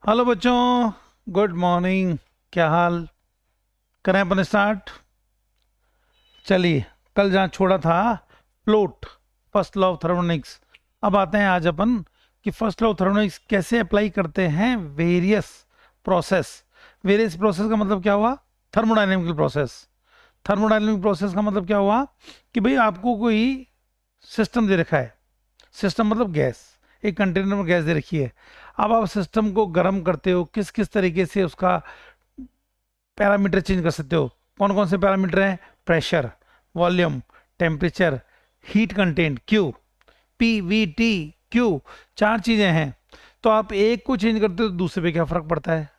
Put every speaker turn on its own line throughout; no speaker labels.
Hello बच्चों, good morning. क्या हाल? करें अपन स्टार्ट। चलिए, कल जहाँ छोड़ा था, float, first law of thermodynamics. अब आते हैं आज अपन कि फर्स्ट लॉ ऑफ थर्मोडायनेमिक्स कैसे अप्लाई करते हैं वेरियस प्रोसेस। वेरियस प्रोसेस का मतलब क्या हुआ? Thermodynamical process. थर्मोडायनेमिक प्रोसेस का मतलब क्या हुआ कि भाई आपको कोई सिस्टम दे रखा है। सिस्टम मतलब गैस, एक कंटेनर में गैस दे रखी है। अब आप सिस्टम को गर्म करते हो, किस किस तरीके से उसका पैरामीटर चेंज कर सकते हो। कौन कौन से पैरामीटर हैं? Pressure, volume, temperature, heat content, Q, P V T, Q, चार चीजें हैं। तो आप एक को चेंज करते हो तो दूसरे पे क्या फर्क पड़ता है,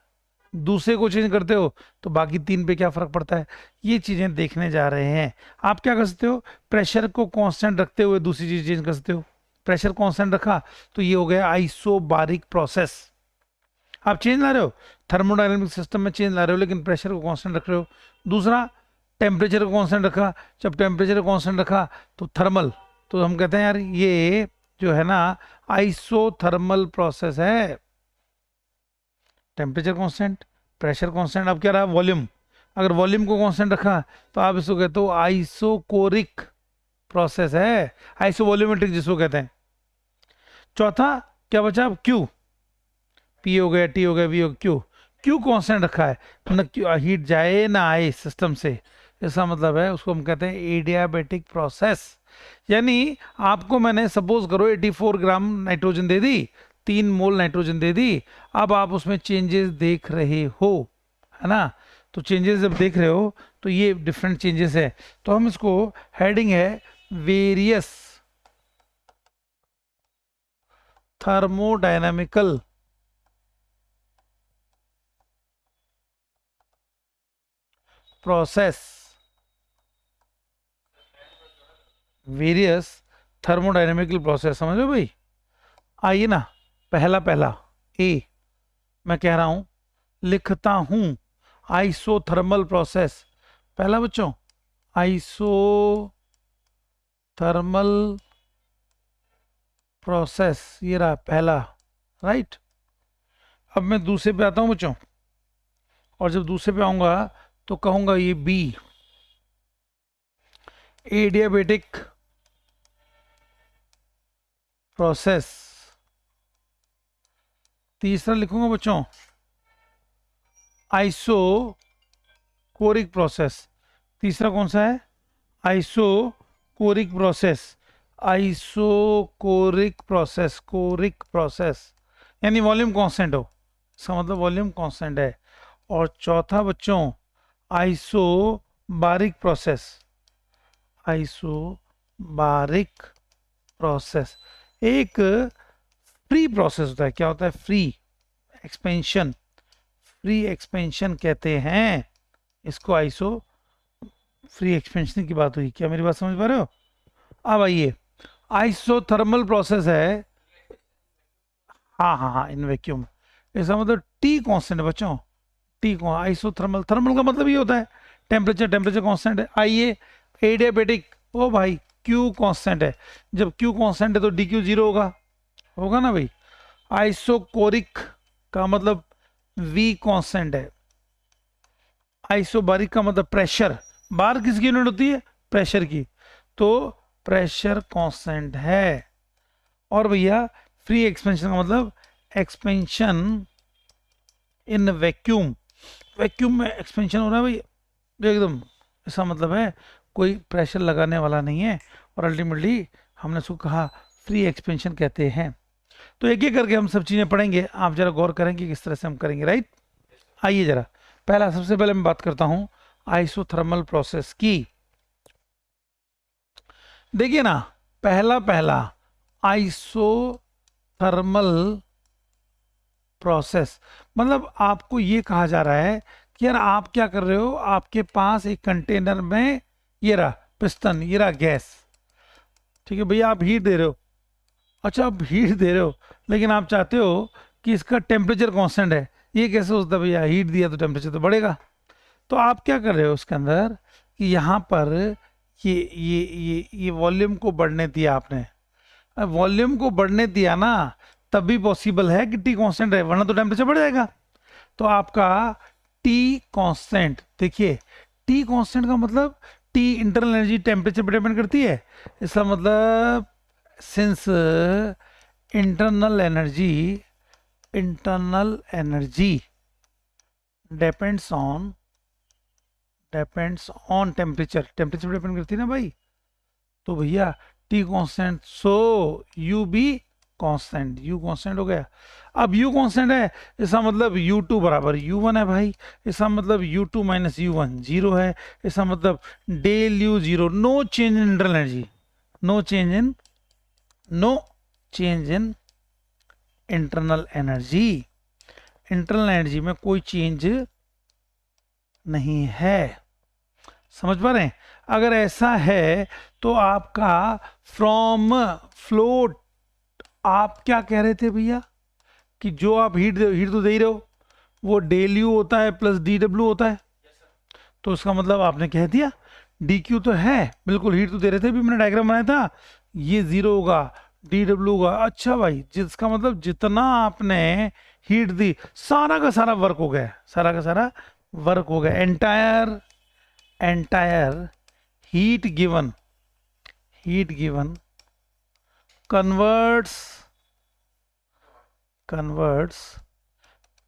दूसरे को चेंज करते हो तो बाकी तीन पे क्या फर्क पड़ता है, ये चीजें देखने जा रहे हैं। आप क्या कर सकते हो? प्रेशर को कांस्टेंट रखते हुए दूसरी चीज चेंज कर सकते हो। प्रेशर कांस्टेंट रखा तो ये हो गया आइसोबारिक प्रोसेस। आप चेंज ला रहे हो, थर्मोडायनेमिक सिस्टम में चेंज ला रहे हो, लेकिन प्रेशर को कांस्टेंट रख रहे हो। दूसरा, टेम्परेचर को कांस्टेंट रखा। जब टेम्परेचर को कांस्टेंट रखा तो थर्मल, तो हम कहते हैं यार ये जो है ना आइसोथर्मल प्रोसेस है। Temperature constant, pressure constant. अब क्या रहा? वॉल्यूम। अगर वॉल्यूम को कांस्टेंट रखा तो आप इसको कहते हो आइसोकोरिक प्रोसेस है, आइसो वॉल्यूमेट्रिक जिसको कहते हैं। चौथा क्या बचा? अब क्यू, पी हो गया, टी हो गया, वी हो गया, क्यू। क्यू कांस्टेंट रखा है, मतलब हीट जाए ना आए सिस्टम से, इसका मतलब है उसको हम कहते हैं एडियाबेटिक प्रोसेस। यानी आपको मैंने सपोज करो 84 ग्राम नाइट्रोजन दे दी, 3 मोल नाइट्रोजन दे दी। अब आप उसमें चेंजेस देख रहे हो, है ना? तो चेंजेस जब देख रहे हो तो ये डिफरेंट चेंजेस है। तो हम इसको, हेडिंग है various thermodynamical process, various thermodynamical process. समझ लो भाई। आइए ना, पहला पहला ए, मैं कह रहा हूं, लिखता हूं आइसोथर्मल प्रोसेस। पहला बच्चों, आइसोथर्मल प्रोसेस, ये रहा पहला, राइट। अब मैं दूसरे पे आता हूं बच्चों, और जब दूसरे पे आऊंगा तो कहूंगा ये बी, एडियाबेटिक प्रोसेस। तीसरा लिखूंगा बच्चों आइसो कोरिक प्रोसेस। तीसरा कौन सा है? Isochoric process. Isochoric process, choric process यानी वॉल्यूम कांस्टेंट हो, इसका मतलब वॉल्यूम कांस्टेंट है। और चौथा बच्चों isobaric process, isobaric process. एक फ्री प्रोसेस होता है, क्या होता है? फ्री एक्सपेंशन, फ्री एक्सपेंशन कहते हैं इसको। आइसो फ्री एक्सपेंशन की बात हुई, क्या मेरी बात समझ पा रहे हो? अब आइए, आइसोथर्मल प्रोसेस है। हाँ हाँ हाँ, इन वैक्यूम, इसका मतलब टी कांस्टेंट है बच्चों। टी को आइसोथर्मल, थर्मल का मतलब ये होता है टेम्परेचर, टेम्परेचर कांस्टेंट है। आइए, एडियाबेटिक, ओ भाई क्यू कांस्टेंट है। जब क्यू कांस्टेंट है तो डी क्यू जीरो होगा, होगा ना भाई। आइसोकोरिक का मतलब वी कांस्टेंट है। आइसोबारिक का मतलब प्रेशर, बार किसकी यूनिट होती है? प्रेशर की, तो प्रेशर कांस्टेंट है। और भैया फ्री एक्सपेंशन का मतलब एक्सपेंशन इन वैक्यूम, वैक्यूम में एक्सपेंशन हो रहा है भाई एकदम, इसका मतलब है कोई प्रेशर लगाने वाला नहीं है। और अल्टीमेटली हमने उसको कहा फ्री एक्सपेंशन कहते हैं। तो एक एक करके हम सब चीजें पढ़ेंगे, आप जरा गौर करेंगे किस तरह से हम करेंगे, राइट। आइए जरा, पहला सबसे पहले मैं बात करता हूं आइसोथर्मल प्रोसेस की। देखिए ना, पहला पहला आइसोथर्मल प्रोसेस, मतलब आपको ये कहा जा रहा है कि यार आप क्या कर रहे हो, आपके पास एक कंटेनर में ये रहा पिस्टन, ये रहा गैस, ठीक है भैया, आप हीट दे रहे हो। अच्छा, आप हीट दे रहे हो, लेकिन आप चाहते हो कि इसका टेम्परेचर कांस्टेंट है। ये कैसे होता है भैया? हीट दिया तो टेम्परेचर तो बढ़ेगा। तो आप क्या कर रहे हो उसके अंदर कि यहाँ पर ये वॉल्यूम को बढ़ने दिया आपने। वॉल्यूम को बढ़ने दिया ना, तब भी पॉसिबल है कि टी कांस्टेंट रहे, वरना तो टेम्परेचर बढ़ जाएगा। तो आपका टी कांस्टेंट, देखिए टी कांस्टेंट का मतलब टी इंटरनल एनर्जी टेम्परेचर पर डिपेंड करती है, इसका मतलब since internal energy depends on temperature पे डिपेंड करती है ना भाई, तो भैया टी कांस्टेंट, सो यू भी कांस्टेंट, यू कांस्टेंट हो गया। अब यू कांस्टेंट है, इसका मतलब u2 बराबर u1 है भाई, इसका मतलब u2 माइनस u1 जीरो है, इसका मतलब del u zero, no change in internal energy, no change in internal energy, internal energy में कोई चेंज नहीं है। समझ पा रहे हैं? अगर ऐसा है तो आपका फ्रॉम फ्लोट, आप क्या कह रहे थे भैया कि जो आप हीट तो दे ही रहे हो, वो डेल यू होता है प्लस डी डब्ल्यू होता है, तो उसका मतलब आपने कह दिया डी क्यू तो है, बिल्कुल हीट तो दे रहे थे, भी मैंने डायग्राम बनाया था, ये जीरो होगा, डी डब्ल्यू होगा। अच्छा भाई, जिसका मतलब जितना आपने हीट दी सारा का सारा वर्क हो गया, सारा का सारा वर्क हो गया, entire heat given converts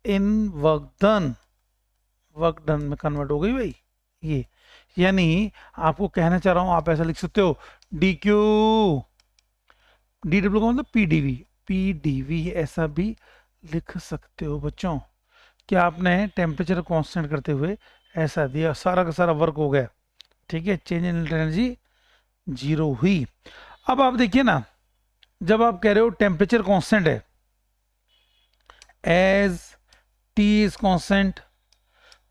in work done में कन्वर्ट हो गई भाई ये। यानी आपको कहना चाह रहा हूं, आप ऐसा लिख सकते हो डी क्यू डी डब्ल्यू का मतलब पी डी वी ऐसा भी लिख सकते हो बच्चों, कि आपने टेम्परेचर कांस्टेंट करते हुए ऐसा दिया, सारा का सारा वर्क हो गया, ठीक है, चेंज इन एनर्जी जीरो हुई। अब आप देखिए ना, जब आप कह रहे हो टेम्परेचर कांस्टेंट है एज टी इज कांस्टेंट,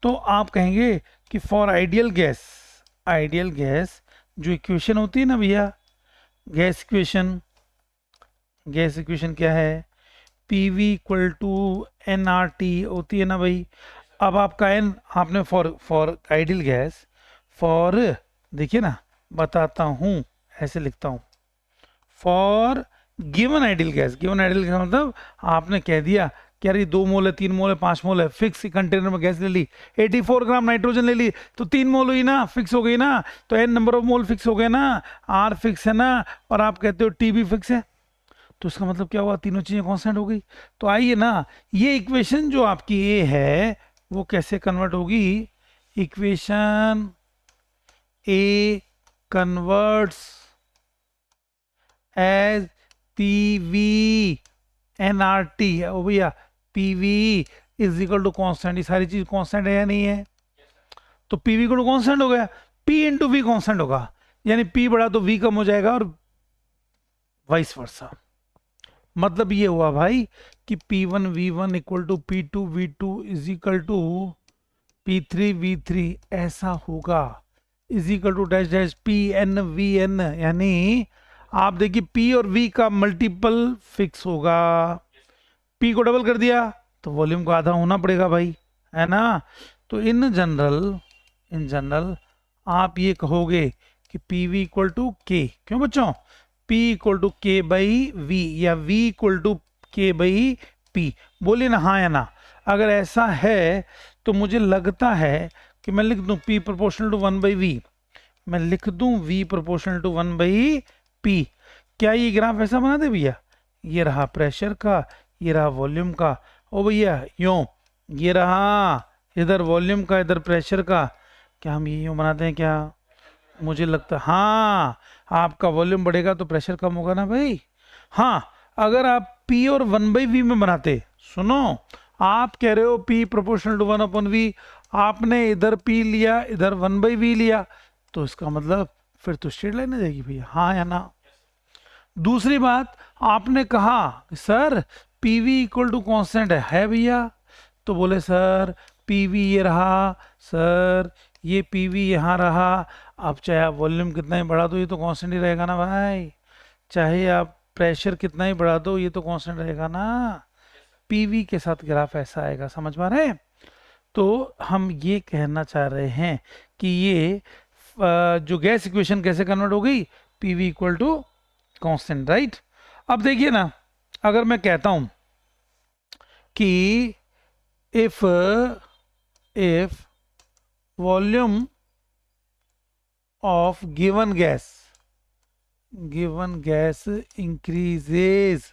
तो आप कहेंगे कि फॉर आइडियल गैस जो इक्वेशन होती है ना भैया, गैस इक्वेशन क्या है, P V equal to N R T होती है ना भाई। अब आपका एन, आपने फॉर आइडियल गैस, फॉर, देखिए ना बताता हूं, ऐसे लिखता हूं, फॉर गिवन आइडियल गैस मतलब आपने कह दिया कि यार ये 2 मोल है, 3 मोल है, 5 मोल है, फिक्स कंटेनर में गैस ले ली, 84 ग्राम नाइट्रोजन ले ली, तो 3 मोल हुई ना, फिक्स हो गई ना, तो N number of mole fix हो गए ना, आर फिक्स है ना, और आप कहते हो टी भी फिक्स है, तो इसका मतलब क्या हुआ, तीनों चीजें कांस्टेंट हो गई। तो आइए ना, ये इक्वेशन जो आपकी ए है वो कैसे कन्वर्ट होगी, equation a converts as P V N R T, ओ भैया P V is equal to constant, ये सारी चीज कॉन्स्टेंट है या नहीं है, तो पी वी को कॉन्स्टेंट हो गया, पी इंटू वी कॉन्स्टेंट होगा, यानी पी बढ़ा तो वी कम हो जाएगा और वाइस वर्सा। मतलब ये हुआ भाई कि P1 V1 equal to P2 V2 is equal to P3 V3 ऐसा होगा, is equal to dash dash PN VN, यानी आप देखिए P और V का मल्टीपल फिक्स होगा, P को डबल कर दिया तो वॉल्यूम को आधा होना पड़ेगा भाई, है ना। तो इन जनरल आप ये कहोगे कि पी वी इक्वल टू के, क्यों बच्चों, P इक्वल टू के बाई वी या V इक्वल टू के बाई P, बोलिए ना हाँ या ना। अगर ऐसा है तो मुझे लगता है कि मैं लिख दूं P proportional to 1 by V, मैं लिख दूं V proportional to 1 by P। क्या ये ग्राफ ऐसा बना दे भैया, ये रहा प्रेशर का, ये रहा वॉल्यूम का, ओ भैया यूं, ये रहा इधर वॉल्यूम का, इधर प्रेशर का, क्या हम ये यूं बनाते हैं क्या, मुझे लगता है हाँ, आपका वॉल्यूम बढ़ेगा तो प्रेशर कम होगा ना भाई। हाँ, अगर आप P और 1 बाई वी में बनाते, सुनो आप कह रहे हो P proportional to 1 upon V, आपने इधर P लिया इधर 1 बाई वी लिया, तो इसका मतलब फिर तो स्ट्रेट लाइन आ जाएगी भैया, हाँ या ना। दूसरी बात, आपने कहा sir P V equal to constant है भैया, तो बोले सर पी वी ये रहा, सर ये पी वी यहाँ रहा, अब चाहे आप वॉल्यूम कितना ही बढ़ा दो ये तो कांस्टेंट ही रहेगा ना भाई, चाहे आप प्रेशर कितना ही बढ़ा दो ये तो कांस्टेंट रहेगा ना, पीवी के साथ ग्राफ ऐसा आएगा, समझ पा रहे हैं। तो हम ये कहना चाह रहे हैं कि ये जो गैस इक्वेशन कैसे कन्वर्ट हो गई, PV equal to constant, right. अब देखिए ना, अगर मैं कहता हूं कि if volume of given gas increases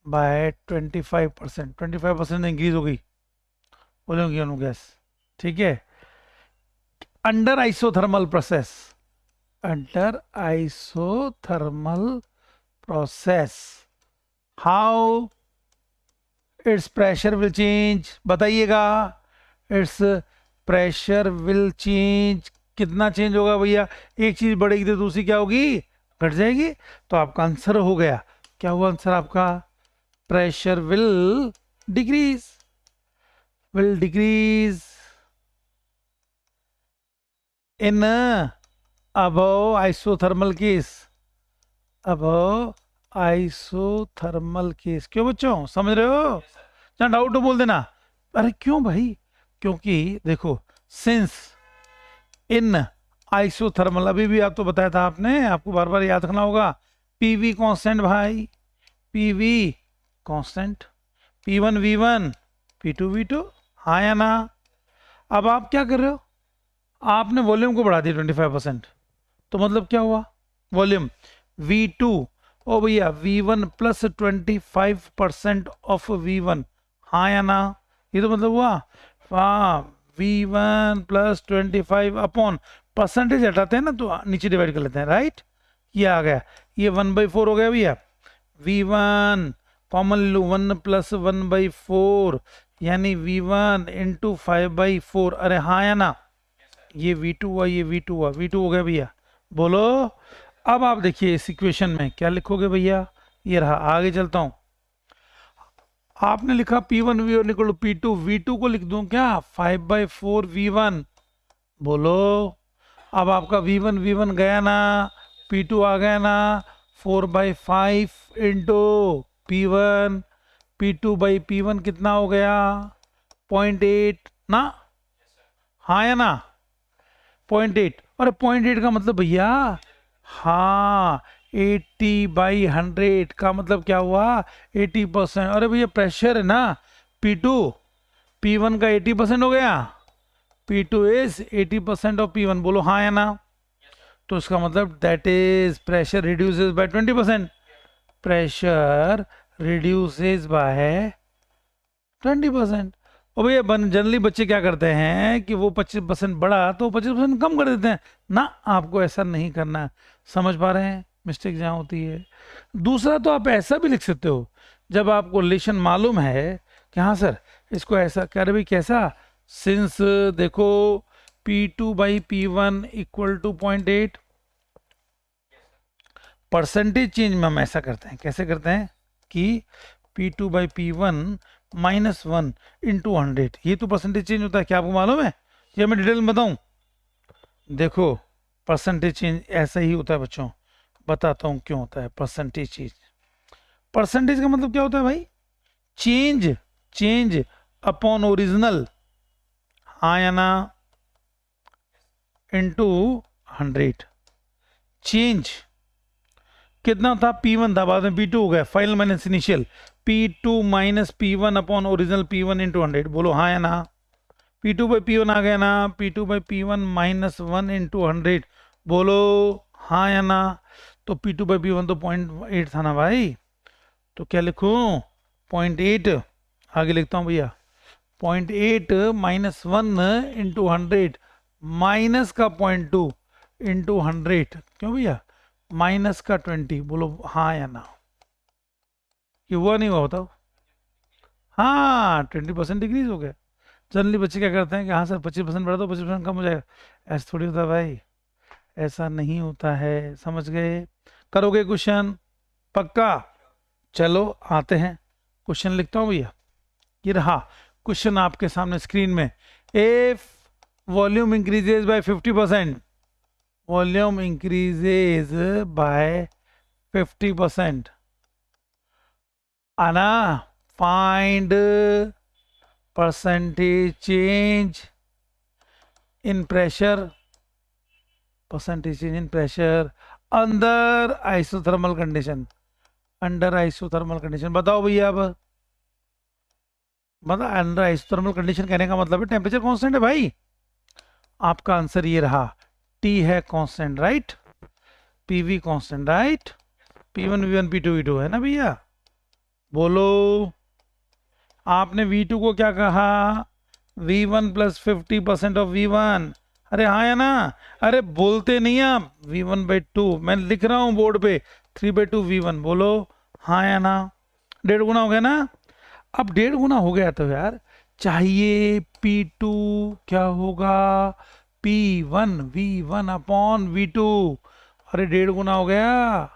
by 25%, 25% increase हो गई वॉल्यूम गिवन गैस, ठीक है, under isothermal process, how its pressure will change, बताइएगा। इट्स प्रेशर विल चेंज, कितना चेंज होगा भैया? एक चीज बढ़ेगी तो दूसरी क्या होगी? घट जाएगी। तो आपका आंसर हो गया, क्या हुआ आंसर आपका? Pressure will decrease in above isothermal case. क्यों बच्चों, समझ रहे हो? जहाँ डाउट हो बोल देना। अरे क्यों भाई? क्योंकि देखो, सिंस इन आइसोथर्मल, अभी भी आप तो बताया था आपने, आपको बार बार याद रखना होगा, पीवी कांस्टेंट भाई, PV constant, P1 V1 P2 V2, हाँ या ना? अब आप क्या कर रहे हो? आपने वॉल्यूम को बढ़ा दिया 25%, तो मतलब क्या हुआ? वॉल्यूम V2, ओ भैया V1 प्लस 25% ऑफ V1, हाँ या ना? ये तो मतलब हुआ, हाँ, V1 प्लस 25 अपॉन परसेंटेज हटाते हैं ना तो नीचे डिवाइड कर लेते हैं, राइट? ये आ गया, ये 1/4 हो गया भैया। V1 कॉमन लो, 1 प्लस 1/4 यानी V1 इंटू 5/4, अरे हाँ या ना? ये V2 हुआ, ये V2 हुआ, V2 हो गया भैया, बोलो। अब आप देखिए इस इक्वेशन में क्या लिखोगे भैया, ये रहा, आगे चलता हूं। आपने लिखा P1 V1 equal to P2, V2 को लिख दूं क्या? 5/4 V1, बोलो। अब आपका V1 V1 गया ना, P2 आ गया ना, 4/5 इंटू P1, P2/P1 कितना हो गया? 0.8 ना, हाँ या ना? 0.8, अरे 0.8 का मतलब भैया, हाँ, 80/100 का मतलब क्या हुआ? 80%। अरे भैया प्रेशर है ना, P2 P1 का 80% हो गया, P2 इज 80% ऑफ P1, बोलो हाँ या ना? तो इसका मतलब that is pressure reduces by 20%, pressure reduces by 20%। और भैया जनरली बच्चे क्या करते हैं कि वो 25% बढ़ा तो 25% कम कर देते हैं ना, आपको ऐसा नहीं करना है। समझ पा रहे हैं मिस्टेक जहाँ होती है? दूसरा तो आप ऐसा भी लिख सकते हो, जब आपको रिलेशन मालूम है कि हाँ सर इसको ऐसा कर, भाई कैसा? सिंस देखो P2/P1 equal to 0.8, percentage change में हम ऐसा करते हैं, कैसे करते हैं कि P2/P1 -1 इंटू 100, ये तो परसेंटेज चेंज होता है, क्या आपको मालूम है? ये मैं डिटेल में बताऊं? देखो परसेंटेज चेंज ऐसा ही होता है बच्चों, बताता हूं क्यों होता है परसेंटेज चेंज। परसेंटेज का मतलब क्या होता है भाई? चेंज अपॉन ओरिजिनल, हाँ या ना? इंटू 100, चेंज कितना था? P1 था, बाद में P2 हो गया, final minus initial, P2 minus P1 upon original P1 into 100, बोलो हाँ या ना? P2/P1 आ गया ना, P2/P1 -1 इंटू 100, बोलो हाँ या ना? तो P2/P1 तो 0.8 था ना भाई, तो क्या लिखूं? 0.8, आगे लिखता हूं भैया, 0.8 -1 इंटू 100 माइनस का 0.2 इंटू 100, क्यों भैया? माइनस का 20, बोलो हाँ या ना? ये हुआ नहीं हुआ, बताओ? हाँ, 20% डिक्रीज हो गया। जनरली बच्चे क्या करते हैं कि हाँ सर 25% बढ़ा दो 25% कम हो जाएगा, ऐसा थोड़ी होता है भाई, ऐसा नहीं होता है, समझ गए? करोगे क्वेश्चन पक्का? चलो आते हैं, क्वेश्चन लिखता हूँ भैया, ये रहा क्वेश्चन आपके सामने स्क्रीन में। If volume increases by 50%, volume increases by 50%, आना, find percentage change in pressure, percentage change in pressure under isothermal condition, under isothermal condition. बताओ भैया अब, मतलब अंडर आइसोथर्मल कंडीशन कहने का मतलब है टेम्परेचर कांस्टेंट है भाई। आपका आंसर ये रहा, टी है constant, right, PV constant, right, P1 V1 P2 V2 है ना भैया। बोलो, आपने V2 को क्या कहा, V1 प्लस 50% ऑफ V1। अरे हाँ या ना, अरे बोलते नहीं आप, V1/2 मैं लिख रहा हूँ बोर्ड पे, 3/2 V1। बोलो हाँ या ना, 1.5 गुना हो गया ना। अब 1.5 गुना हो गया तो यार चाहिए P2 क्या होगा, P1 V1 अपॉन V2। अरे 1.5 गुना हो गया,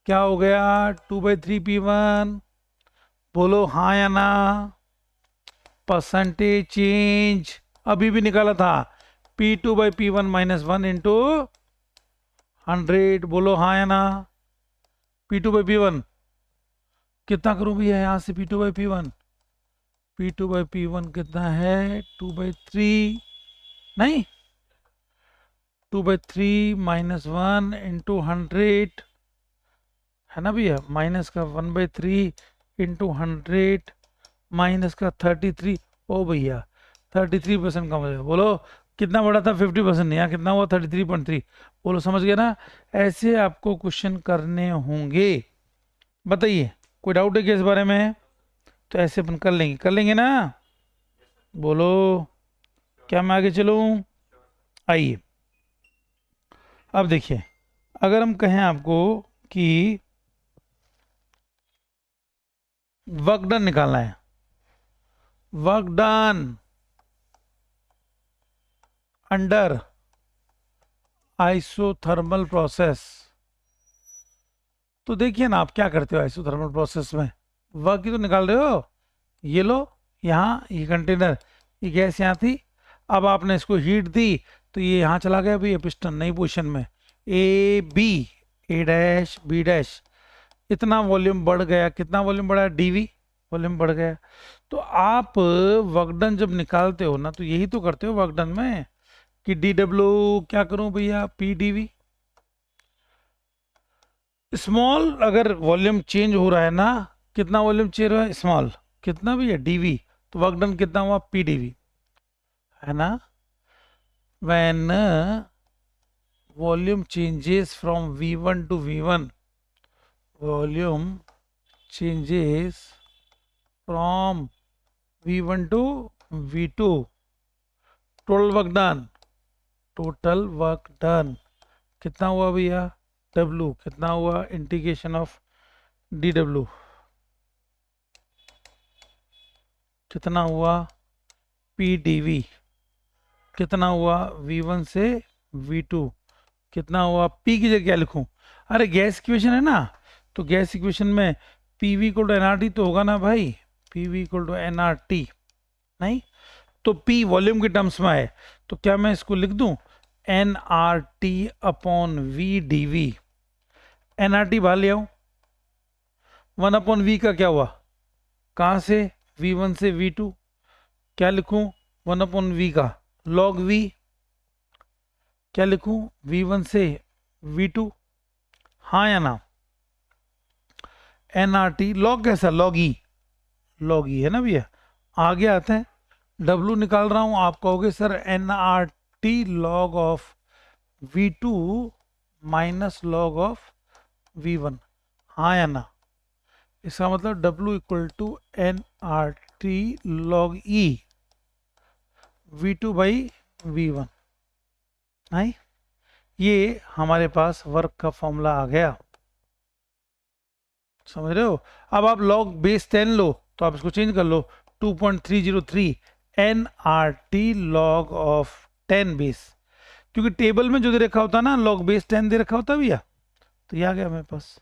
क्या हो गया, 2/3 P1। बोलो हाँ या ना, परसेंटेज चेंज अभी भी निकाला था, P2/P1 -1 इंटू 100। बोलो हाँ या ना, P2/P1 कितना करूं भैया यहाँ से, P2/P1, P2/P1 कितना है, 2/3, नहीं 2/3 -1 इंटू 100 है ना भैया, माइनस का 1/3 इंटू 100 माइनस का 33। ओ भैया 33% कम हो जाएगा। बोलो कितना बड़ा था, 50% नहीं, यहाँ कितना हुआ, 33.3। बोलो समझ गया ना, ऐसे आपको क्वेश्चन करने होंगे। बताइए कोई डाउट है क्या इस बारे में, तो ऐसे अपन कर लेंगे ना। बोलो क्या मैं आगे चलूं, आइए अब देखिए, अगर हम कहें आपको कि वर्क डन निकालना है, work done under isothermal process, तो देखिए ना आप क्या करते हो आइसोथर्मल प्रोसेस में, वर्क ही तो निकाल रहे हो। ये लो, यहाँ ये कंटेनर, ये गैस यहाँ थी, अब आपने इसको हीट दी तो ये यहाँ चला गया भैया पिस्टन नई पोजीशन में, A B, A dash B dash, इतना वॉल्यूम बढ़ गया, कितना वॉल्यूम बढ़ा, डीवी वॉल्यूम बढ़ गया। तो आप वर्कडन जब निकालते हो ना, तो यही तो करते हो वर्कडन में कि डी डब्ल्यू क्या करूं भैया, पी डीवी। स्मॉल अगर वॉल्यूम चेंज हो रहा है ना, कितना वॉल्यूम चेंज हो रहा है, स्मॉल, कितना भैया डीवी, तो वर्कडन कितना हुआ, पी डीवी, है ना। When volume changes from V1 to V1, volume changes from V1 to V2, total work done, total work done कितना हुआ भैया, W कितना हुआ, इंटीग्रेशन ऑफ DW कितना हुआ, PdV कितना हुआ, V1 से V2 कितना हुआ, P की जगह क्या लिखूं, अरे गैस इक्वेशन है ना, तो गैस इक्वेशन में PV इक्वल टू NRT तो होगा ना भाई, PV इक्वल टू NRT, नहीं तो P वॉल्यूम के टर्म्स में है, तो क्या मैं इसको लिख दूं NRT upon V dV, NRT बाहर ले आऊं, 1/V का क्या हुआ, कहां से, V1 से V2, क्या लिखूं 1/V का log V, क्या लिखूं V1 से V2, हाँ या ना। NRT लॉग कैसा, लॉग ई, लॉग ई है ना भैया। आगे आते हैं, W निकाल रहा हूं, आप कहोगे sir NRT log of V2 minus log of V1, हाँ या ना। इसका मतलब W equal to NRT log e V2/V1, नहीं, ये हमारे पास वर्क का फॉर्मूला आ गया, समझ रहे हो। अब आप log बेस 10 लो, तो आप इसको चेंज कर लो, 2.303 NRT log ऑफ 10 बेस, क्योंकि टेबल में जो दे रखा होता ना log बेस 10 दे रखा होता भैया, तो ये आ गया मेरे पास।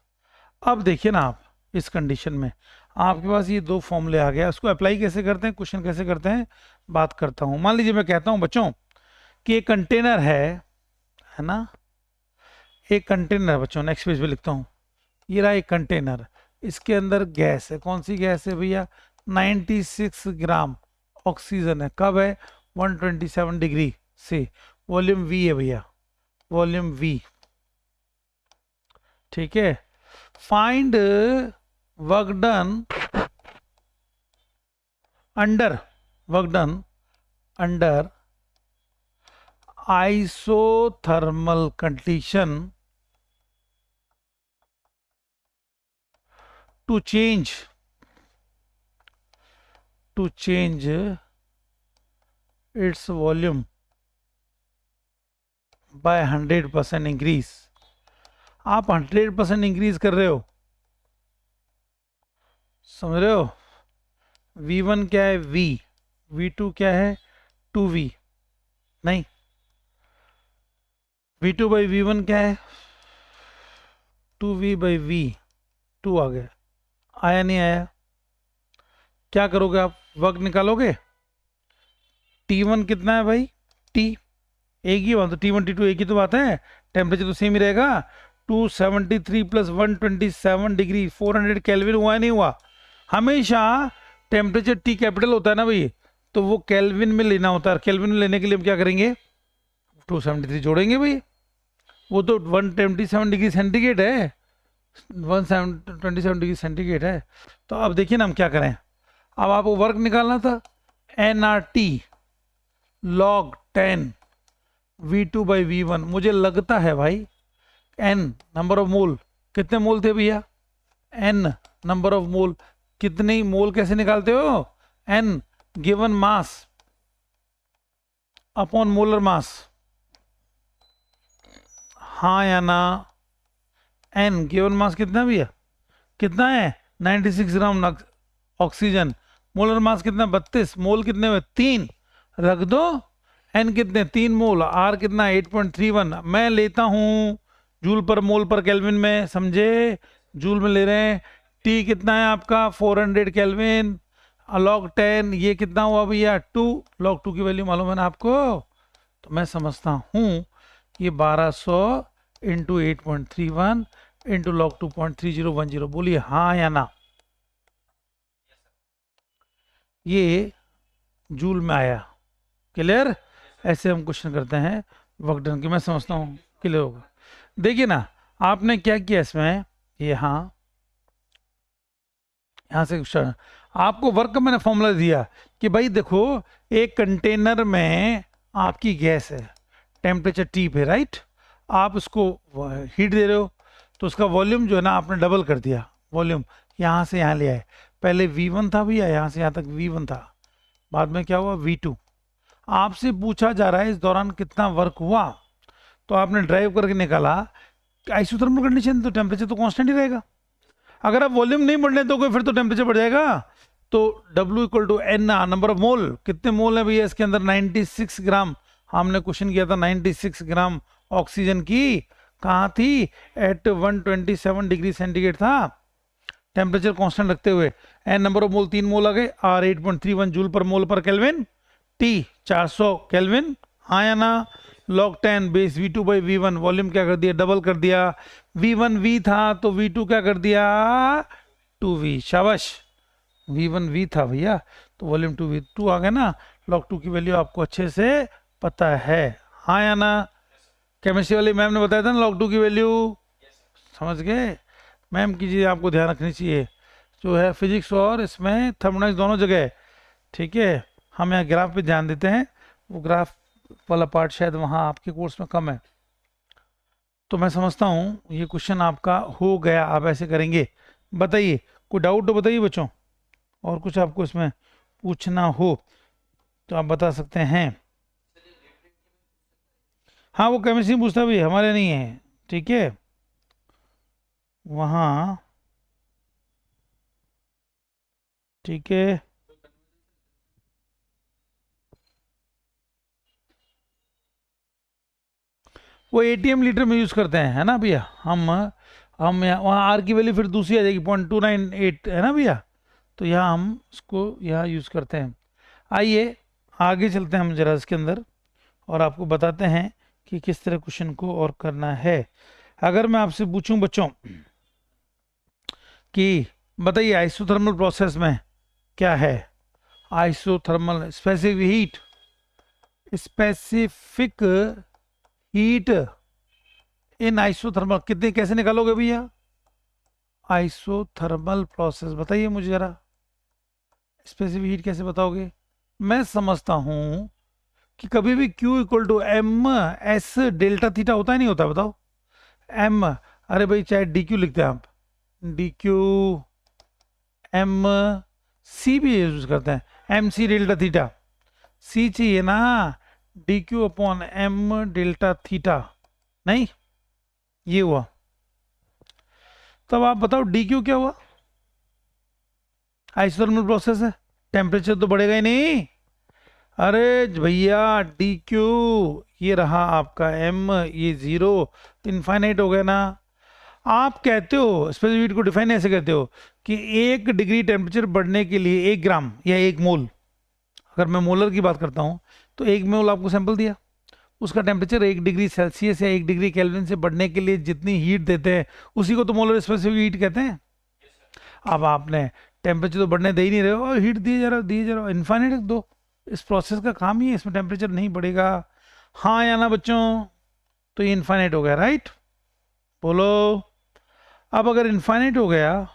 अब देखिए ना आप इस कंडीशन में आपके पास ये दो फॉर्मूले आ गया, उसको अप्लाई कैसे करते हैं, क्वेश्चन कैसे करते हैं, बात करता हूं। मान लीजिए मैं कहता हूं बच्चों कि एक कंटेनर है ना, एक कंटेनर, बच्चों नेक्स्ट पेज पे लिखता हूं, ये रहा एक कंटेनर, इसके अंदर गैस है, कौन सी गैस है भैया, 96 ग्राम ऑक्सीजन है, कब है, 127 डिग्री से, वॉल्यूम V है भैया, वॉल्यूम V, ठीक है। Find work done under isothermal condition to change its volume by 100% increase. आप 100% इंक्रीज कर रहे हो, समझ रहे हो। V1 क्या है V, V2 क्या है 2V, नहीं V2 बाई V1 क्या है 2V बाई V2 आ गया, आया नहीं आया। क्या करोगे आप, वर्क निकालोगे। T1 कितना है भाई, T एक ही बात, तो T1 T2 एक ही तो बात है, टेम्परेचर तो सेम ही रहेगा। 273 प्लस 127 डिग्री 400 केल्विन हुआ नहीं हुआ। हमेशा टेम्परेचर T कैपिटल होता है ना भाई, तो वो केल्विन में लेना होता है। केल्विन में लेने के लिए हम क्या करेंगे, 273 जोड़ेंगे भाई, वो तो 127 डिग्री सेंटीग्रेड है, 127 डिग्री सेंटीग्रेड है। तो अब देखिए ना हम क्या करें, अब आपको वर्क निकालना था, nRT log 10 V2 by V1। मुझे लगता है भाई n नंबर ऑफ मोल, कितने मोल थे भैया, n नंबर ऑफ मोल, कितने मोल कैसे निकालते हो, n given mass upon molar mass, हाँ या ना। n गिवन मास कितना भैया, कितना है 96 ग्राम ऑक्सीजन, मोलर मास कितना 32, मोल कितने हुए 3, रख दो। n कितने 3 मोल, r कितना 8.31। मैं लेता हूं जूल पर मोल पर केल्विन में, समझे, जूल में ले रहे हैं। t कितना है आपका 400 केल्विन, log 10 ये कितना हुआ भैया 2, log 2 की वैल्यू मालूम है ना आपको, तो मैं समझता हूं ये 1200 इंटू 8.31 इंटू log 2.3010। बोलिए हाँ या ना, ये जूल में आया। क्लियर, ऐसे हम क्वेश्चन करते हैं वर्क डन की, मैं समझता हूँ क्लियर होगा। देखिए ना आपने क्या किया इसमें, यहाँ से क्वेश्चन, आपको वर्क का मैंने फॉर्मूला दिया कि भाई देखो एक कंटेनर में आपकी गैस है, टेम्परेचर T पे, राइट, आप उसको हीट दे रहे हो, तो उसका वॉल्यूम जो है ना आपने डबल कर दिया। वॉल्यूम यहाँ से यहाँ ले आए, पहले V1 था भैया, यहाँ से यहाँ तक V1 था, बाद में क्या हुआ V2। आपसे पूछा जा रहा है इस दौरान कितना वर्क हुआ, तो आपने ड्राइव करके निकाला आइसोथर्मल कंडीशन, तो टेम्परेचर तो कांस्टेंट ही रहेगा। अगर आप वॉल्यूम नहीं बढ़ने दोगे फिर तो टेम्परेचर बढ़ जाएगा। तो W equal to n number of mole, कितने मोल है भैया इसके अंदर 96 ग्राम, हमने क्वेश्चन किया था 96 ग्राम ऑक्सीजन की कहाँ थी, एट 127 डिग्री सेंटीग्रेड था, टेम्परेचर कांस्टेंट रखते हुए। एन नंबर ऑफ मोल 3 मोल आ गए, R 8.31 जूल पर मोल पर केल्विन, T 400 केल्विन, हाँ या ना। log 10 base V2 by V1, volume क्या कर दिया, डबल कर दिया। V1 V था तो V2 क्या कर दिया 2V, शाबाश, V1 V था भैया तो वॉल्यूम 2V2 आ गया ना। log 2 की वैल्यू आपको अच्छे से पता है, हाँ या ना। केमिस्ट्री वाली मैम ने बताया था ना log 2 की वैल्यू, समझ गए। मैम की चीज़ आपको ध्यान रखनी चाहिए, जो है फिजिक्स और इसमें थर्मोडायनेमिक्स दोनों जगह है, ठीक है। हम यहाँ ग्राफ पे ध्यान देते हैं, वो ग्राफ वाला पार्ट शायद वहाँ आपके कोर्स में कम है। तो मैं समझता हूँ ये क्वेश्चन आपका हो गया, आप ऐसे करेंगे। बताइए कोई डाउट तो बताइए बच्चों, और कुछ आपको इसमें पूछना हो तो आप बता सकते हैं। हाँ वो केमिस्ट्री पूछता भी हमारे नहीं है, ठीक है, वहाँ, ठीक है। वो एटीएम लीटर में यूज़ करते हैं, है ना भैया। हम यहाँ वहाँ आर की वैल्यू फिर दूसरी आ जाएगी 0.298, है ना भैया, तो यहाँ हम इसको यहाँ यूज़ करते हैं। आइए आगे चलते हैं हम जरा इसके अंदर और आपको बताते हैं कि किस तरह क्वेश्चन को और करना है। अगर मैं आपसे पूछूं बच्चों कि बताइए आइसोथर्मल प्रोसेस में क्या है, isothermal specific heat in isothermal कितने कैसे निकालोगे भैया, आइसोथर्मल प्रोसेस, बताइए मुझे जरा, स्पेसिफिक हीट कैसे बताओगे? मैं समझता हूं कि कभी भी Q equal to m s delta theta होता है, नहीं होता, बताओ? एम, अरे भाई चाहे डी क्यू लिखते हैं आप, डी क्यू एम सी भी यूज करते हैं, m c delta theta, c चाहिए ना, d q upon m delta theta, नहीं ये हुआ। तब आप बताओ डी क्यू क्या हुआ? आइसोथर्मल प्रोसेस है, टेम्परेचर तो बढ़ेगा ही नहीं। अरे भैया डी क्यू, ये रहा आपका एम, ये जीरो, इनफाइनाइट हो गया ना। आप कहते हो स्पेसिफिक हीट को डिफाइन ऐसे कहते हो कि 1 डिग्री टेम्परेचर बढ़ने के लिए 1 ग्राम या 1 मोल, अगर मैं मोलर की बात करता हूं तो 1 मोल आपको सैंपल दिया, उसका टेम्परेचर 1 डिग्री सेल्सियस या 1 डिग्री केल्विन से बढ़ने के लिए जितनी हीट देते हैं उसी को तो मोलर स्पेसिफिक हीट कहते हैं। अब आपने टेम्परेचर तो बढ़ने दे ही नहीं रहे हो और हीट दिए जा रहे हो, इन्फाइनाइट दो। इस प्रोसेस का काम ही है, इसमें टेम्परेचर नहीं बढ़ेगा, हाँ या ना बच्चों? तो ये इन्फाइनाइट हो गया, राइट? बोलो। अब अगर इन्फाइनाइट हो गया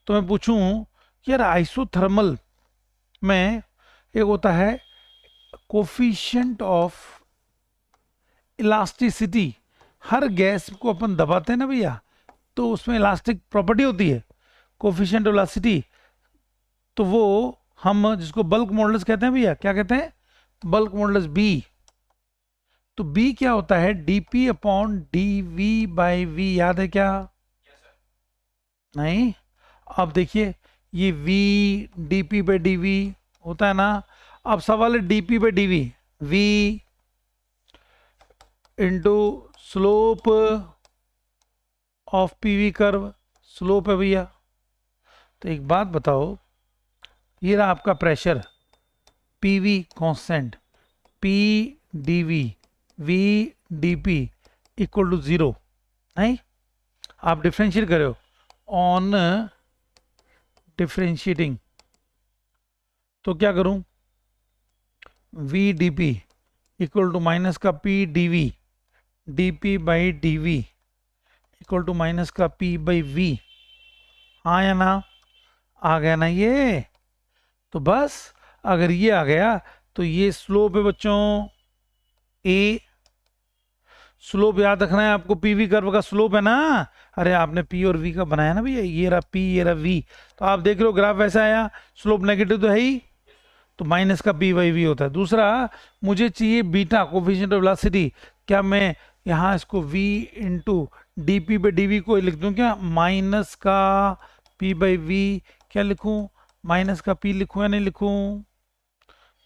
तो मैं पूछूं यार आइसोथर्मल में एक होता है coefficient of elasticity, her gas को अपन दबाते हैं ना भैया तो उसमें इलास्टिक प्रॉपर्टी होती है, कोफिशिएंट ऑफ इलास्टिसिटी, तो वो हम जिसको बल्क मॉडुलस कहते हैं भैया, क्या कहते हैं? Bulk modulus b. तो बी क्या होता है? Dp upon d v by v, याद है क्या? नहीं? अब देखिए ये v dp पे dv होता है ना, अब सवाल है dp पे dv, v into slope of pv curve, slope है भैया। तो एक बात बताओ, ये रहा आपका pressure pv constant, p dv v dp equal to 0, नहीं? आप डिफ्रेंशिएट करो ऑन डिफ्रेंशिएटिंग, तो क्या करूं? v dp equal to minus का p dv, dp by dv equal to minus का p बाई v, हाँ या ना? आ गया ना ये? तो बस अगर ये आ गया तो ये स्लोप है बच्चों a, स्लोप याद रखना है आपको, पीवी कर्व का स्लोप है ना। अरे आपने पी और वी का बनाया ना भैया, ये रहा पी ये रहा वी, तो आप देख लो ग्राफ वैसा आया, स्लोप नेगेटिव तो है ही, तो माइनस का पी बाई वी होता है। दूसरा मुझे चाहिए बीटा कोफिशिएंट ऑफ वेलोसिटी, क्या मैं यहाँ इसको v into d p by d v को लिख दूं क्या? माइनस का p बाई वी, क्या लिखूं? माइनस का p लिखूं या नहीं लिखूं?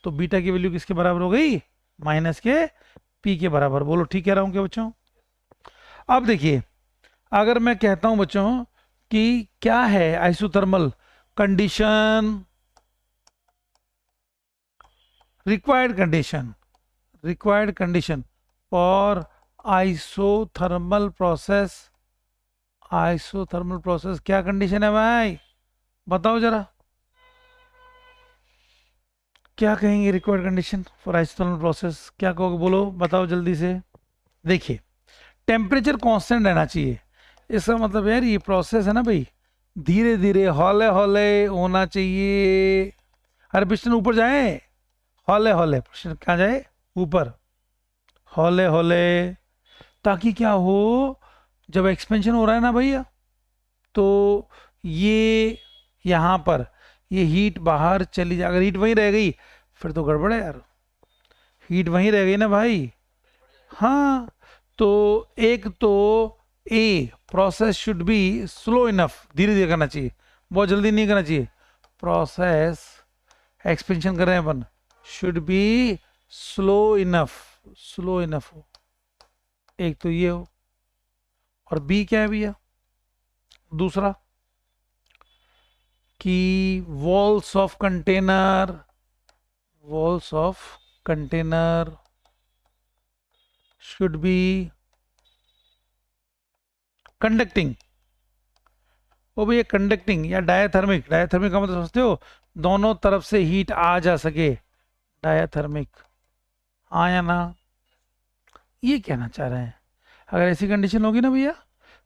तो बीटा की वैल्यू किसके बराबर हो गई? माइनस के p के बराबर। बोलो ठीक कह रहा हूं क्या बच्चों? अब देखिए अगर मैं कहता हूं बच्चों कि क्या है isothermal condition, required condition for isothermal process, क्या कंडीशन है भाई? बताओ जरा, क्या कहेंगे? Required condition for isothermal process क्या कहोगे? बोलो बताओ जल्दी से। देखिए टेम्परेचर कांस्टेंट रहना चाहिए, इसका मतलब यार ये प्रोसेस है ना भाई, धीरे धीरे हौले हौले होना चाहिए। अरे पिस्टन ऊपर जाए, हौले हौले, पिस्टन कहाँ जाए? ऊपर, हौले हौले, ताकि क्या हो, जब एक्सपेंशन हो रहा है ना भैया तो ये यहाँ पर ये हीट बाहर चली जाए, अगर हीट वहीं रह गई फिर तो गड़बड़ है यार, हीट वहीं रह गई ना भाई। हाँ, तो एक तो a process should be slow enough, धीरे धीरे करना चाहिए, बहुत जल्दी नहीं करना चाहिए। प्रोसेस एक्सपेंशन कर रहे हैं अपन, शुड बी स्लो इनफ हो, एक तो ये हो। और बी क्या है भैया? दूसरा कि walls of container should be conducting. वो भैया कंडक्टिंग या डायाथर्मिक का मतलब समझते हो, दोनों तरफ से हीट आ जा सके, डायाथर्मिक, हाँ या ना? ये कहना चाह रहे हैं। अगर ऐसी कंडीशन होगी ना भैया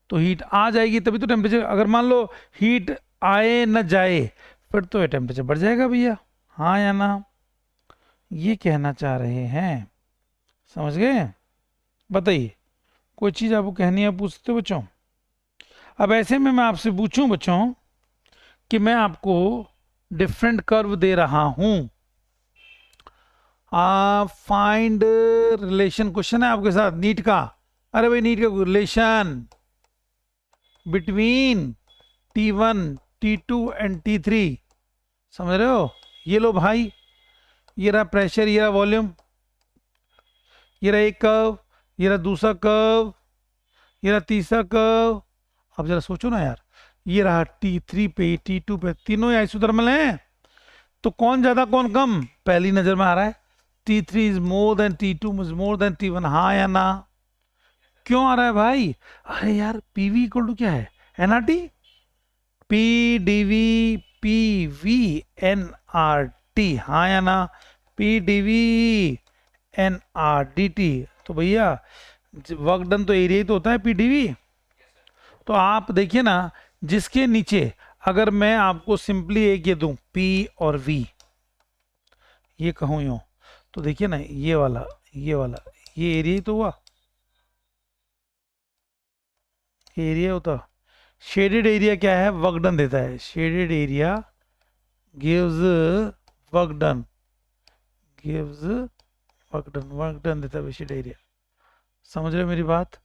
तो हीट आ जाएगी तभी तो टेम्परेचर, अगर मान लो हीट आए न जाए फिर तो ये टेम्परेचर बढ़ जाएगा भैया, हाँ या ना, ये कहना चाह रहे हैं, समझ गए? बताइए, कोई चीज़ आपको कहनी है पूछ सकते हो बच्चों। अब ऐसे में मैं आपसे पूछूं बच्चों कि मैं आपको डिफरेंट कर्व दे रहा हूं, फाइंड रिलेशन क्वेश्चन है आपके साथ नीट का। अरे भाई नीट का relation between T1 T2 and T3, समझ रहे हो? ये लो भाई, ये रहा प्रेशर, ये रहा वॉल्यूम, ये रहा एक कर्व, ये रहा दूसरा कर्व, ये रहा तीसरा कर्व। अब जरा सोचो ना यार, ये रहा T3 पे, T2 पे, तीनों ही आइसोथर्मल हैं, तो कौन ज्यादा कौन कम पहली नजर में आ रहा है? T3 is more than T2 is more than T1, हाँ या ना? क्यों आ रहा है भाई? अरे यार PV इक्वल टू क्या है? NRT, PdV PV NRT, हाँ या ना? PdV NRDT, तो भैया वर्क डन तो एरिया ही तो होता है PdV। तो आप देखिए ना, जिसके नीचे अगर मैं आपको सिंपली एक ये दूं P और V, ये कहूं यूं, तो देखिए ना ये वाला, ये वाला, ये एरिया ही तो हुआ, एरिया होता। शेडेड एरिया क्या है? वर्क डन देता है, shaded area gives work done, gives work done देता है शेडेड एरिया। समझ रहे हो मेरी बात?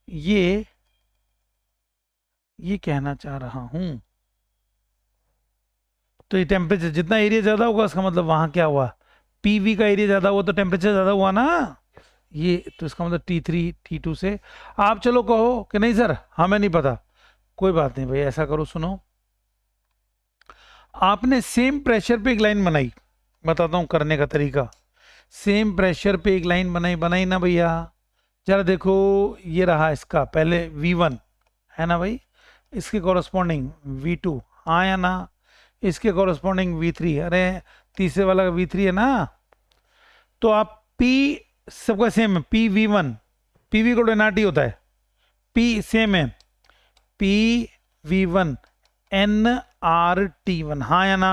ये कहना चाह रहा हूं। तो ये टेम्परेचर जितना एरिया ज्यादा होगा उसका मतलब वहां क्या हुआ? PV का एरिया ज्यादा हुआ तो टेम्परेचर ज्यादा हुआ ना, ये तो इसका मतलब T3 T2 से। आप चलो कहो कि नहीं सर हमें नहीं पता, कोई बात नहीं भाई, ऐसा करो सुनो, आपने सेम प्रेशर पे एक लाइन बनाई, बताता हूं करने का तरीका। सेम प्रेशर पे एक लाइन बनाई ना भैया, जरा देखो, ये रहा इसका पहले V1 है ना भाई, इसके कॉरस्पॉन्डिंग V2, हाँ या ना? इसके कॉरस्पॉन्डिंग V3, अरे तीसरे वाला V3 है ना? तो आप P सबका सेम है, PV1, PV को NRT होता है, P सेम है, PV1 NRT1, हाँ या ना?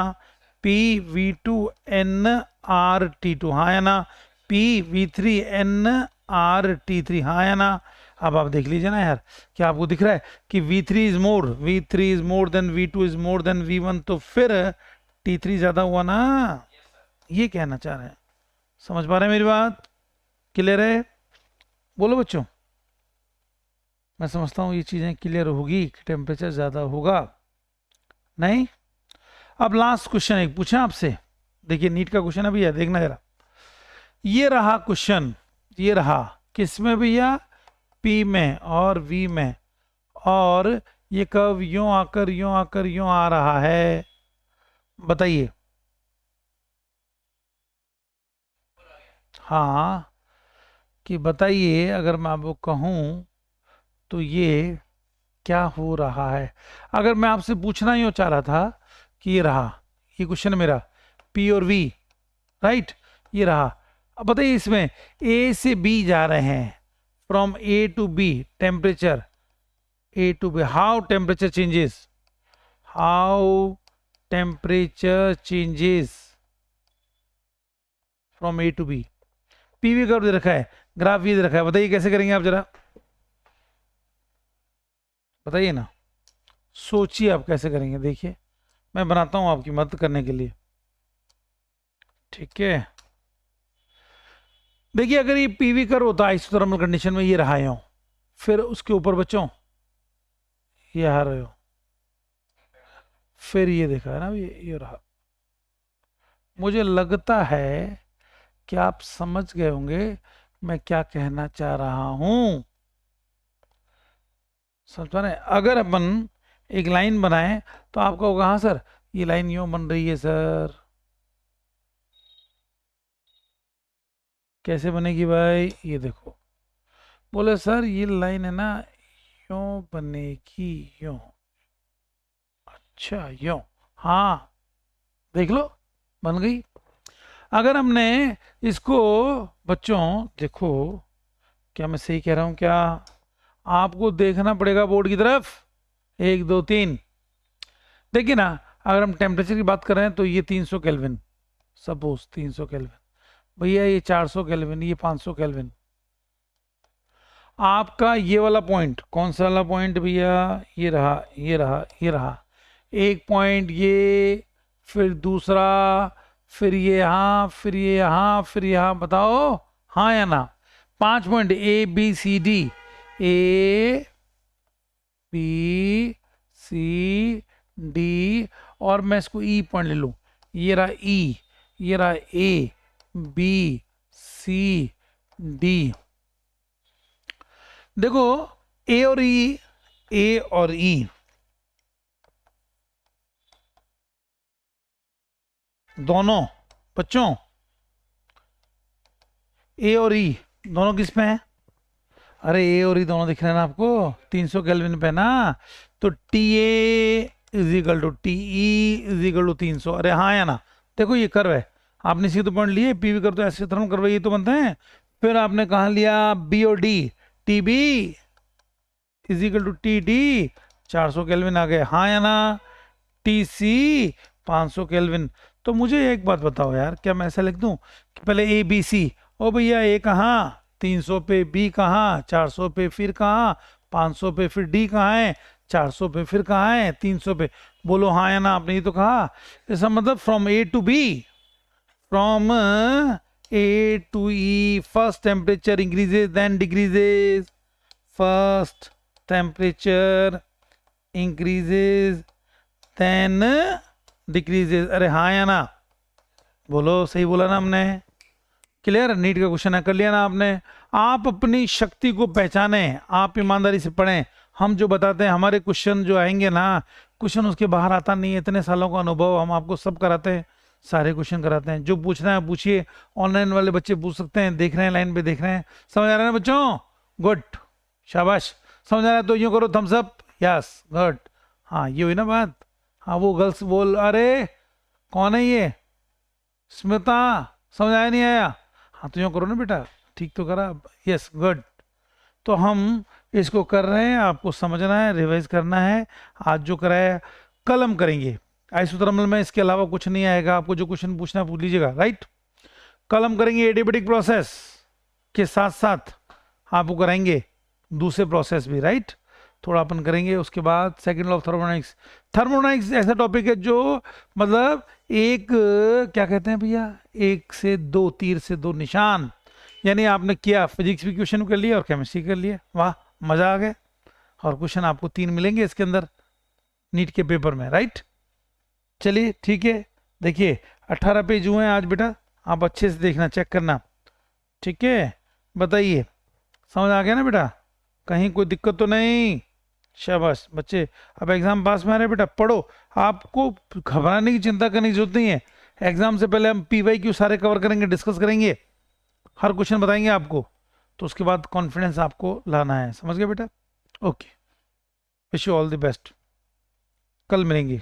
PV2 NRT2, हाँ या ना? PV3 NRT3, हाँ या ना? अब आप देख लीजिए ना यार, क्या आपको दिख रहा है कि V3 is more than V2 is more than V1, तो फिर T3 ज्यादा हुआ ना, ये कहना चाह रहे हैं। समझ पा रहे हैं मेरी बात? क्लियर है? बोलो बच्चों। मैं समझता हूँ ये चीजें क्लियर होगी कि टेम्परेचर ज्यादा होगा, नहीं? अब लास्ट क्वेश्चन एक पूछा आपसे, देखिए नीट का क्वेश्चन है भैया, देखना जरा। ये रहा क्वेश्चन, ये रहा किस में भैया? P में और V में, और ये कर्व यूं आकर यूं आ रहा है, बताइए। हाँ, कि बताइए अगर मैं आपको कहूं तो ये क्या हो रहा है? अगर मैं आपसे पूछना ही चाह रहा था कि ये रहा, ये क्वेश्चन मेरा P और V, राइट, ये रहा। अब बताइए इसमें A से B जा रहे हैं, from A to B, temperature A to B, how temperature changes, how temperature changes from A to B। PV curve दे रखा है, ग्राफ ये दे रखा है, बताइए कैसे करेंगे आप जरा, बताइए ना, सोचिए आप कैसे करेंगे। देखिए मैं बनाता हूं आपकी मदद करने के लिए, ठीक है? देखिए अगर ये PV कर्व होता आइसोथर्मल कंडीशन में, ये रहा यूं, फिर उसके ऊपर बच्चों ये आ रहे हो, फिर ये देखा है ना, ये रहा। मुझे लगता है कि आप समझ गए होंगे मैं क्या कहना चाह रहा हूं, समझ पा रहे हैं? अगर अपन एक लाइन बनाए तो आपका होगा हाँ सर ये लाइन यूं बन रही है सर, कैसे बनेगी भाई? ये देखो, बोले सर ये लाइन है ना यूं बनेगी, यूं, अच्छा यूं, हाँ देख लो बन गई। अगर हमने इसको, बच्चों देखो क्या मैं सही कह रहा हूं क्या? आपको देखना पड़ेगा बोर्ड की तरफ। 1 2 3। देखिए ना, अगर हम टेम्परेचर की बात कर रहे हैं तो ये 300 केल्विन, सपोज 300 केल्विन, भैया ये 400 केल्विन, ये 500 केल्विन। आपका ये वाला पॉइंट कौन सा वाला पॉइंट भैया? ये रहा, ये रहा, ये रहा। एक पॉइंट ये, फिर दूसरा, फिर ये यहाँ, फिर ये यहाँ, फिर यहाँ। बताओ हाँ या ना? 5 point a b c d, a b c d, और मैं इसको ई पॉइंट ले लूँ। ये रहा ई, ये रहा ए बी सी डी। देखो ए और ई, ए और ई दोनों बच्चों, ए और ई दोनों किस पे हैं? अरे ए और ई दोनों दिख रहे हैं ना आपको 300 केल्विन पे ना। तो t a is equal to t e is equal to 300। अरे हाँ या ना? देखो ये कर्व है, आपने सीधे पॉइंट लिए, पी वी कर तो ऐसे थर्म कर्व ये तो बनते हैं। फिर आपने कहा लिया बी और D, T B is equal to T D, 400 kelvin आ गए, हाँ या ना? T C 500 kelvin. तो मुझे एक बात बताओ यार, क्या मैं ऐसा लिख दूं कि पहले ए बी सी, ओ भैया ए कहाँ 300 पे, बी कहाँ 400 पे, फिर कहाँ 500 पे, फिर डी कहाँ है 400 पे, फिर कहाँ है 300 पे? बोलो हाँ या ना? आपने ये तो कहा। इसका मतलब from a to b, from a to e, first temperature increases then decreases, first temperature increases then decreases. अरे हाँ या ना? बोलो सही बोला ना हमने? क्लियर? नीट का क्वेश्चन है, कर लिया ना आपने? आप अपनी शक्ति को पहचाने, आप ईमानदारी से पढ़ें। हम जो बताते हैं, हमारे क्वेश्चन जो आएंगे ना, क्वेश्चन उसके बाहर आता नहीं है। इतने सालों का अनुभव, हम आपको सब कराते हैं, सारे क्वेश्चन कराते हैं। जो पूछना है पूछिए, ऑनलाइन वाले बच्चे पूछ सकते हैं, देख रहे हैं लाइन पे, देख रहे हैं। समझ आ रहा है ना बच्चों? गुड, शाबाश। समझ आ रहा है तो यूँ करो, थम्स अप, यस, गुड। हाँ ये हुई ना बात। हाँ वो गर्ल्स बोल, अरे कौन है ये? स्मिता, समझ आया नहीं आया? हाँ तो यूँ करो ना बेटा, ठीक तो करा, यस, गुड। तो हम इसको कर रहे हैं, आपको समझना है, रिवाइज करना है। आज जो कराया कल हम करेंगे। आइसोथर्मल में इसके अलावा कुछ नहीं आएगा, आपको जो क्वेश्चन पूछना है पूछ लीजिएगा, राइट? कल हम करेंगे एडियाबेटिक प्रोसेस के साथ साथ आपको कराएंगे दूसरे प्रोसेस भी, राइट? थोड़ा अपन करेंगे। उसके बाद second law of thermodynamics. Thermodynamics ऐसा टॉपिक है जो मतलब एक क्या कहते हैं भैया, एक से दो तीर से दो निशान। यानी आपने किया, फिजिक्स भी क्वेश्चन कर लिया और केमिस्ट्री कर लिया, वाह मजा आ गया। और क्वेश्चन आपको 3 मिलेंगे इसके अंदर नीट के पेपर में, राइट? चलिए ठीक है। देखिए 18 पेज हुए हैं आज बेटा, आप अच्छे से देखना, चेक करना, ठीक है? बताइए समझ आ गया ना बेटा? कहीं कोई दिक्कत तो नहीं? शाबाश बच्चे। अब एग्जाम पास में आ रहे बेटा, पढ़ो। आपको घबराने की, चिंता करने की जरूरत नहीं है। एग्जाम से पहले हम पीवाईक्यू सारे कवर करेंगे, डिस्कस करेंगे, हर क्वेश्चन बताएंगे आपको। तो उसके बाद कॉन्फिडेंस आपको लाना है, समझ गए बेटा? Okay, wish you all the best. कल मिलेंगे।